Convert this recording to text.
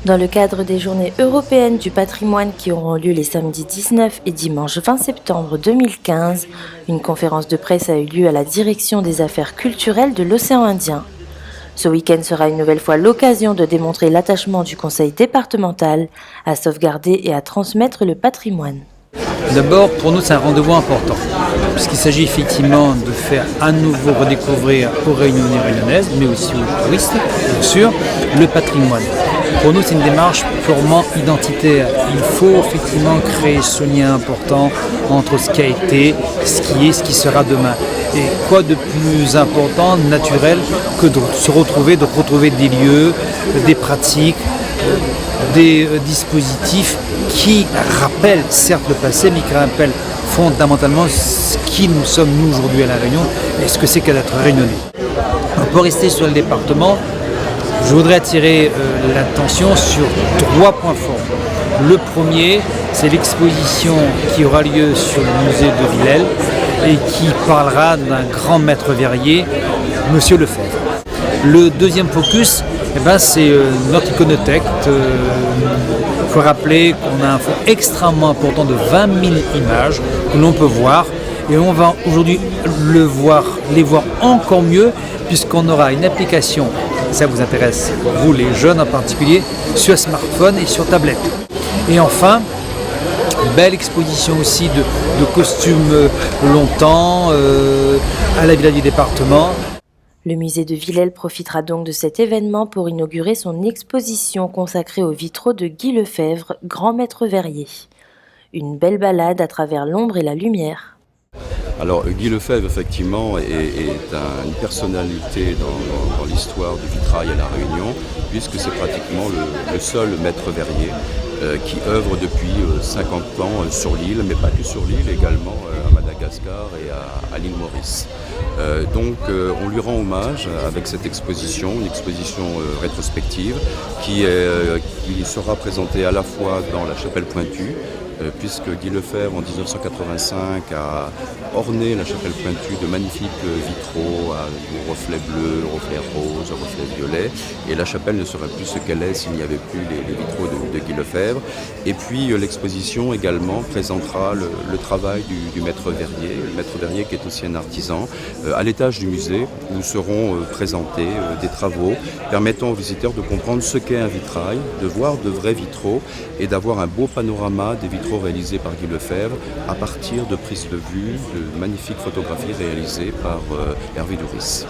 Dans le cadre des Journées européennes du patrimoine qui auront lieu les samedis 19 et dimanche 20 septembre 2015, une conférence de presse a eu lieu à la direction des affaires culturelles de l'océan Indien. Ce week-end sera une nouvelle fois l'occasion de démontrer l'attachement du conseil départemental à sauvegarder et à transmettre le patrimoine. D'abord, pour nous, c'est un rendez-vous important, puisqu'il s'agit effectivement de faire à nouveau redécouvrir aux Réunionnais et Réunionnaises, mais aussi aux touristes, bien sûr, le patrimoine. Pour nous, c'est une démarche purement identitaire. Il faut effectivement créer ce lien important entre ce qui a été, ce qui est, ce qui sera demain. Et quoi de plus important, naturel, que de se retrouver, des lieux, des pratiques, des dispositifs qui rappellent certes le passé, mais qui rappellent fondamentalement ce qui nous sommes nous aujourd'hui à La Réunion et ce que c'est qu'à d'être réunionnais. Pour rester sur le département, je voudrais attirer l'attention sur 3 points forts. Le premier, c'est l'exposition qui aura lieu sur le musée de Villèle et qui parlera d'un grand maître verrier, Monsieur Lefebvre. Le deuxième focus, c'est notre iconothèque. Il faut rappeler qu'on a un fonds extrêmement important de 20 000 images que l'on peut voir. Et on va aujourd'hui les voir encore mieux, puisqu'on aura une application, ça vous intéresse, vous les jeunes en particulier, sur smartphone et sur tablette. Et enfin, belle exposition aussi de costumes longtemps à la Villa du département. Le musée de Villèle profitera donc de cet événement pour inaugurer son exposition consacrée aux vitraux de Guy Lefebvre, grand maître verrier. Une belle balade à travers l'ombre et la lumière. Alors Guy Lefebvre effectivement est une personnalité dans l'histoire du vitrail à La Réunion, puisque c'est pratiquement le seul maître verrier qui œuvre depuis 50 ans sur l'île, mais pas que sur l'île, également à Madagascar et à l'île Maurice. Donc on lui rend hommage avec cette exposition, une exposition rétrospective qui sera présentée à la fois dans la chapelle Pointue, puisque Guy Lefebvre en 1985 a orné la chapelle Pointue de magnifiques vitraux au reflet bleu, au reflet rose, au reflet violet, et la chapelle ne serait plus ce qu'elle est s'il n'y avait plus les vitraux de Guy Lefebvre. Et puis l'exposition également présentera le travail du maître verrier, le maître verrier qui est aussi un artisan. À l'étage du musée, où seront présentés des travaux permettant aux visiteurs de comprendre ce qu'est un vitrail, de voir de vrais vitraux et d'avoir un beau panorama des vitraux réalisés par Guy Lefebvre à partir de prises de vue, de magnifiques photographies réalisées par Hervé Douris.